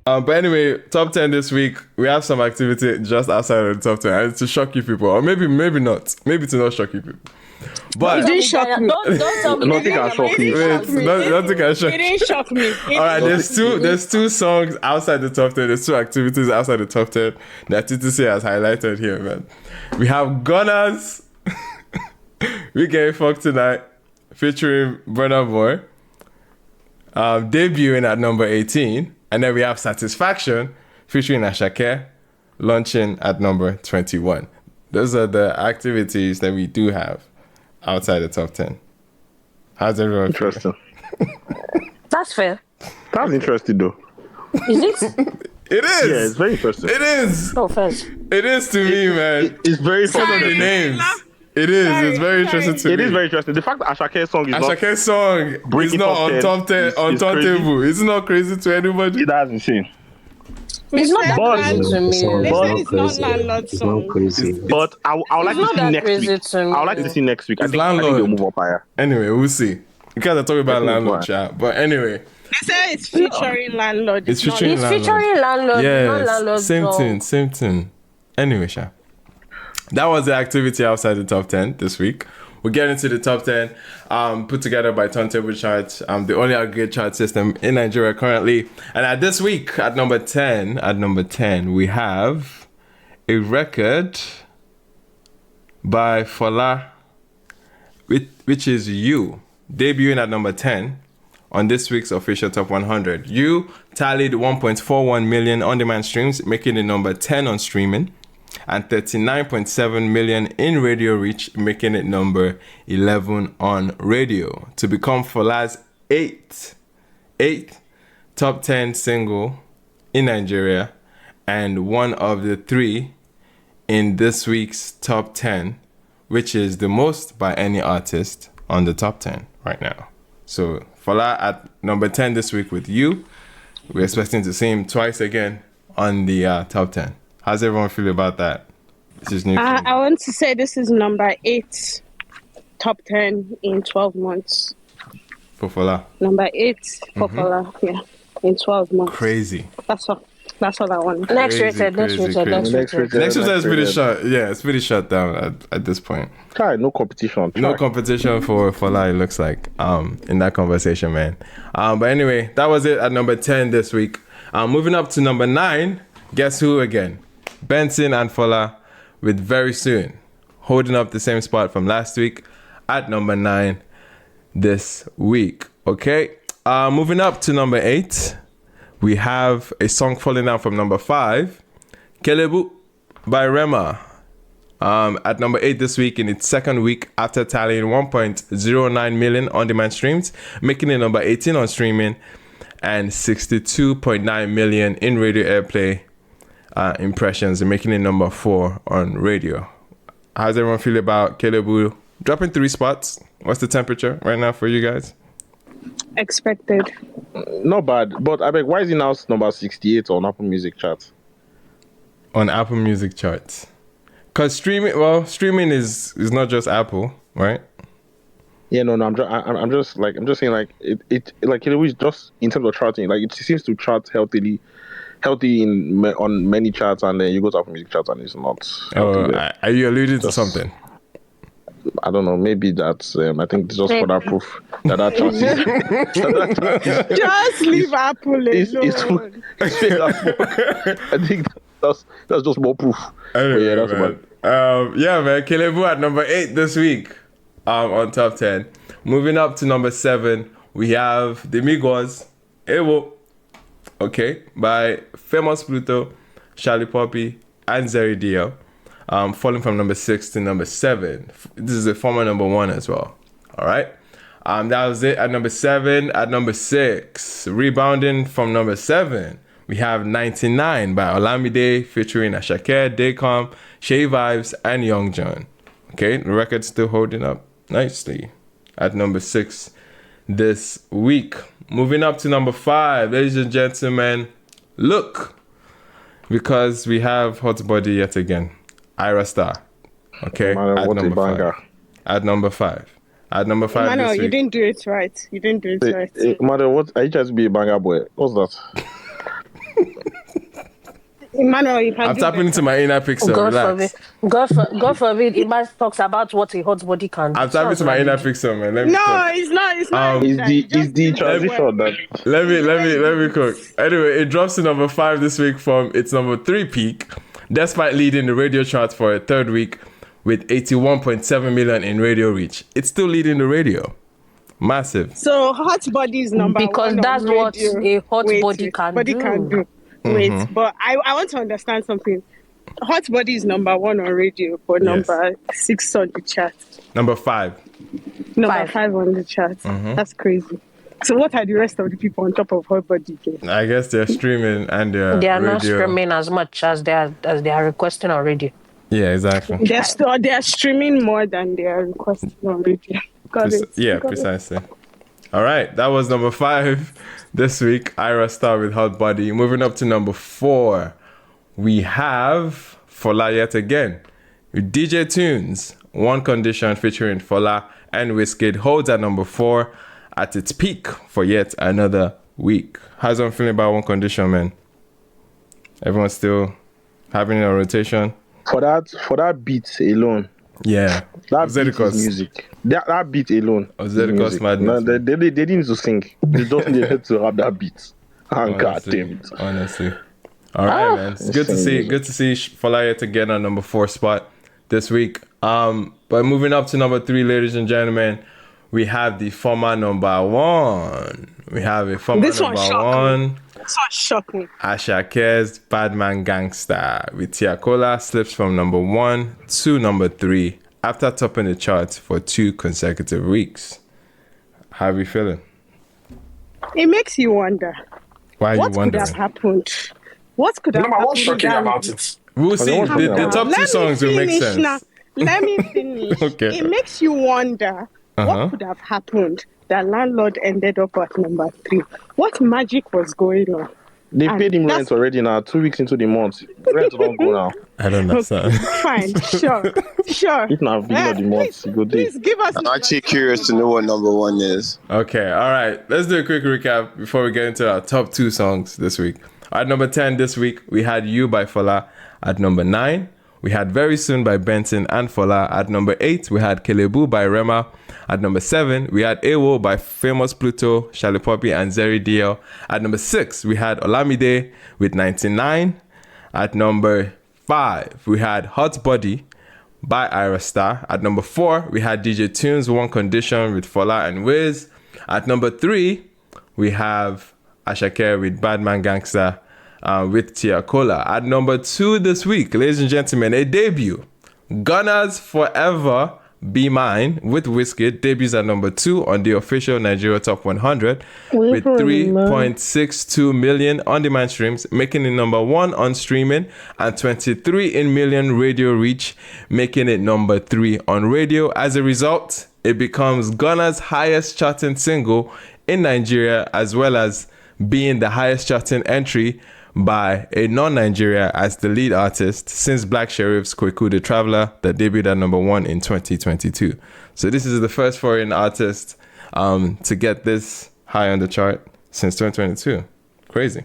But anyway, top 10 this week. We have some activity just outside of the top 10. And to shock you people, or maybe not. Maybe to not shock you people. But It didn't shock me. Don't tell me. Nothing can shock me. Nothing can shock It didn't shock me. All right, there's two songs outside the top 10. There's two activities outside the top 10 that TTC has highlighted here, man. We have Gunners. We Get Fucked Tonight, featuring Burna Boy, debuting at number 18. And then we have Satisfaction, featuring Ashake, launching at number 21. Those are the activities that we do have outside the top 10. How's everyone Interesting. That's fair. That's interesting, though. Is it? It is. Yeah, it's very interesting. It is. No offense. It is to me, man. It's very Some of the interesting. names. It is. It's very interesting to me. It is very interesting. The fact that Ashake's song is Ashake's song is not on top 10 on TurnTable. It's not crazy to anybody. that's insane. It's not that But- crazy to They me. said it's not landlord It's song. not crazy. But I would like It's to not see that next crazy week. to me. I would like to see next week. I It's think landlord. they'll move up higher. Anyway, we'll see. You guys are talking about I think landlord why. chat. But anyway, They say it's featuring landlord. it's not- featuring It's landlord. featuring landlord. Not Yes, landlord same song. tune. Anyway, Sha. That was the activity outside the top 10 this week. We'll get into the top 10 put together by TurnTable Charts, the only aggregate chart system in Nigeria currently. And at this week, at number 10, we have a record by Fola, which is You, debuting at number 10 on this week's official Top 100. You tallied 1.41 million on-demand streams, making it number 10 on streaming, and 39.7 million in radio reach, making it number 11 on radio, to become Fola's eighth top 10 single in Nigeria, and one of the 3 in this week's top 10, which is the most by any artist on the top 10 right now. So Fola at number 10 this week with You. We're expecting to see him twice again on the top 10. How's everyone feel about that? This is new. I want to say this is number 8 top 10 in 12 months. For Fola. Number 8 for Fola, yeah, in 12 months. Crazy. That's all I want. Next Crazy, rated. crazy. Next rated. is pretty shut. Yeah, it's pretty shut down at this point. Try no competition. No competition for Fola, it looks like, in that conversation, man. But anyway, that was it at number 10 this week. Moving up to number 9, guess who again? Benson and Fola with Very Soon, holding up the same spot from last week at number 9 this week. Okay, moving up to number 8, we have a song falling down from number 5, Kelebu by Rema, at number 8 this week in its second week after tallying 1.09 million on-demand streams, making it number 18 on streaming and 62.9 million in radio airplay impressions, and making it number 4 on radio. How's everyone feel about Kelebu dropping 3 spots? What's the temperature right now for you guys? Expected. Not bad, but I beg, why is he now number 68 on Apple Music chart? On Apple Music charts, because streaming is not just Apple, right? Yeah, no, I'm just saying, like, it like it was just in terms of charting, like it seems to chart healthy on many charts, and then you go to Apple Music charts and it's not. Are you alluding to something? I don't know. Maybe that's. I think it's just for that proof that chart is. Just leave Apple alone. It's fake Apple. I think that's just more proof. Anyway, yeah, that's man. Man. Kelebu at number 8 this week, on top 10. Moving up to number 7, we have the Migos, Ewo, okay, by Famous Pluto, Charlie Poppy, and Zeri Dio. Falling from number 6 to number 7. This is a former number 1 as well. All right. That was it at number 7. At number 6, rebounding from number 7, we have 99 by Olamide featuring Ashake, Daycom, Shay Vibes, and Young John. Okay, the record's still holding up nicely at number 6 this week. Moving up to number 5, ladies and gentlemen, look, because we have Hot Body yet again. Ira Star, okay, Man, at what a number banger. 5. At number 5. At number 5 Mano, this you week. didn't do it right. Mother, what are you trying to be a banger boy? What's that? Emmanuel, you can I'm do tapping into my inner pixel. God Relax. forbid. God forbid. Iman talks about what a hot body can do. I'm tapping into my inner pixel, man. Let me No, cook. it's not. It's not. Is that. the You just is the use transition word. that Let me cook. Anyway, it drops to number 5 this week from its number 3 peak, despite leading the radio chart for a third week with 81.7 million in radio reach. It's still leading the radio. Massive. So hot body is number Because one that's on what radio. a hot Wait, body wait, can body do. can do. Wait, but I want to understand something. Hot body is number 1 on radio, but Yes. number 6 on the chart. Number 5. Number 5 on the chart. That's crazy. So what are the rest of the people on top of hot body? I guess they're streaming and they're They are radio. not streaming as much as they are requesting on radio. Yeah, exactly. They're streaming more than they are requesting on radio. Got it. Yeah, Got it. precisely. All right, that was number 5 this week. Ira Star with Hot Body. Moving up to number 4, we have Fola yet again. With DJ Tunes, One Condition featuring Fola and Wizkid holds at number 4 at its peak for yet another week. How's everyone feeling about One Condition, man? Everyone's still having it on rotation? for that beat alone. Yeah. That beat Zedekos. is music. That beat alone. is Zedekos music. madness. No, they didn't need to sing. They just needed to have that beat. And god Honestly, damn it. honestly. All right, man. It's good to see. Good to see Fola yet again on number 4 spot this week. But moving up to number 3, ladies and gentlemen, we have the former number 1. We have a former This number one's shocking. 1. This one's shocking. Ashake's Bad Man Gangsta with Tiakola slips from number 1 to number 3 after topping the charts for 2 consecutive weeks. How are we feeling? It makes you wonder. Why are What you could wondering? have happened? What could have Number happened? one shocking that- about it. We'll see. what's happening The now? top 2 songs will make finish sense. now. Let me finish. Okay. It makes you wonder what could have happened that landlord ended up at number 3. What magic was going on? They And paid him that's- rent already now, 2 weeks into the month. Rent don't go now. I don't understand. Fine, sure. If not beginning of the month, you go there. Please give us. I'm actually curious to know what number 1 is. Okay, all right. Let's do a quick recap before we get into our top 2 songs this week. At number 10 this week, we had You by Fola. At number 9, we had Very Soon by Benson and Fola. At number 8, we had Kelebu by Rema. At number 7, we had Ewo by Famous Pluto, Charlie Poppy, and Zeri DL. At number 6, we had Olamide with 99. At number 5, we had Hot Body by Ira Star. At number 4, we had DJ Tunes, One Condition with Fola and Wiz. At number 3, we have Ashake with Bad Man Gangsta with Tiakola. At number 2 this week, ladies and gentlemen, a debut. Gunna's Forever Be Mine with Wizkid debuts at number 2 on the official Nigeria Top 100 with 3.62 million on-demand streams, making it number 1 on streaming, and 23 million radio reach, making it number 3 on radio. As a result, it becomes Gunna's highest charting single in Nigeria, as well as being the highest charting entry by a non-Nigeria as the lead artist since Black Sheriff's Kweku the Traveler that debuted at number 1 in 2022. So this is the first foreign artist to get this high on the chart since 2022. Crazy.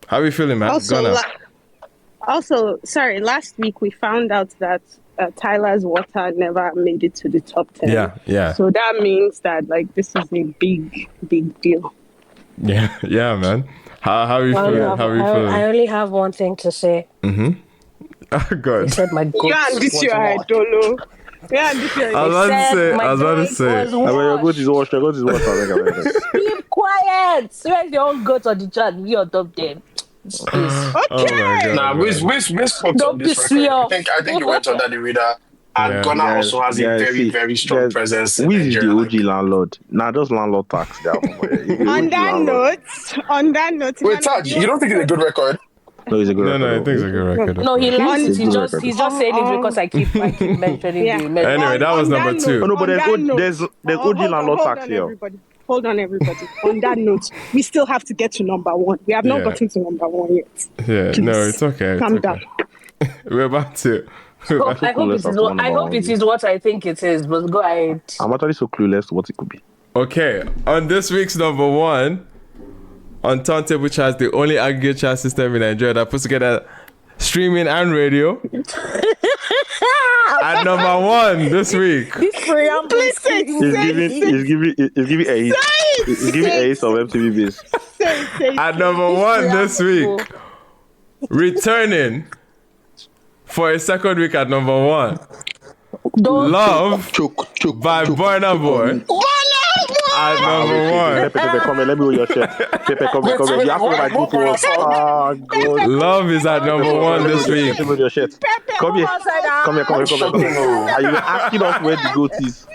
How are we feeling, man? Sorry, last week we found out that Tyler's Water never made it to the top 10. Yeah. So that means that this is a big deal. Yeah, man. How are you feeling? I only have one thing to say. Oh, God. They said my goat You and this was your what? idolo. Yeah, and this your I was idolo. about to say. Your goat is washed. Your goat is washed. Keep quiet. Where's your own goat on the chart? We on top 10. Please. Oh my God. Nah, Wiz fucked Don't up this piss me record. off. I think it went under the radar. And Yeah. Ghana also has a very strong presence in Wiz is the Nigeria. OG landlord. Nah, just landlord tax. On that note. Wait, Taj, you don't think it's a good record? No, he's a good No, I think it's a good record. No, he likes it. It's He's a just good he's just saying it because I keep mentioning Yeah. the message. Anyway, that was number 2. Oh, no, but there's OG landlord tax on, here. everybody. Hold on, everybody. On that note, we still have to get to number 1. We have not Yeah. gotten to number 1 yet. Yeah, Please, no, it's okay. calm It's okay. down. We're about to. I hope it is what I think it is, but go ahead. I'm actually so clueless to what it could be. Okay, on this week's number 1, on TurnTable Charts, the only aggregate chart system in Nigeria that puts together streaming and radio. At number 1 this week. This preamble is It's giving Ace of MTV Base. At number 1 this week. Returning for a second week at number 1. Love by Burna Boy. At number 1. Pepe, come here. Let me hold your shirt. Pepe, come here. You have to know my group was. Oh, God. Love is at number 1 this week. Let me hold your shirt. Come here. Come here. Are you asking us where the goat is?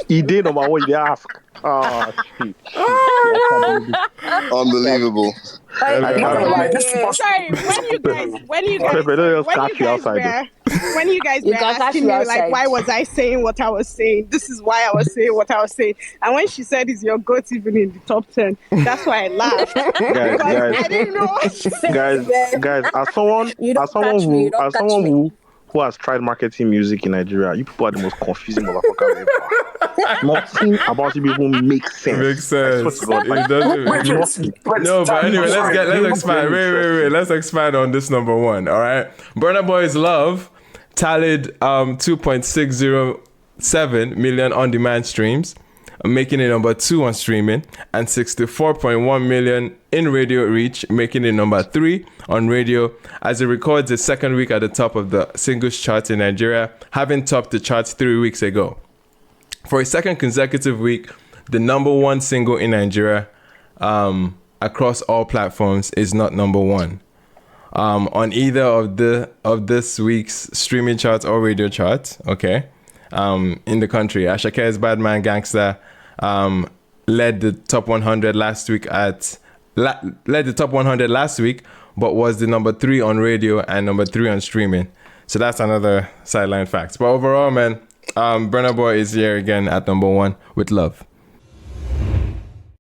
He did number 1. You ask. Oh, shit. Unbelievable. Sorry, when you guys were asking me like why was I saying what I was saying, this is why I was saying what I was saying, and when she said is your goat even in the top 10, that's why I laughed. Guys, I didn't know what she said. guys, as someone who has tried marketing music in Nigeria, you people are the most confusing motherfuckers ever. Nothing about you people makes sense. Makes sense. God, It doesn't. No, but anyway, let's expand. Wait. Let's expand on this number 1. All right. Burna Boy's Love tallied 2.607 million on-demand streams, making it number 2 on streaming, and 64.1 million in radio reach, making it number 3 on radio, as it records its second week at the top of the singles chart in Nigeria, having topped the charts 3 weeks ago. For a second consecutive week, the number 1 single in Nigeria across all platforms is not number 1 on either of this week's streaming charts or radio charts. Okay, in the country, Ashake's Bad Man Gangsta led the top 100 last week but was the number 3 on radio and number 3 on streaming. So that's another sideline fact. But overall, man, Burna Boy is here again at number 1 with Love.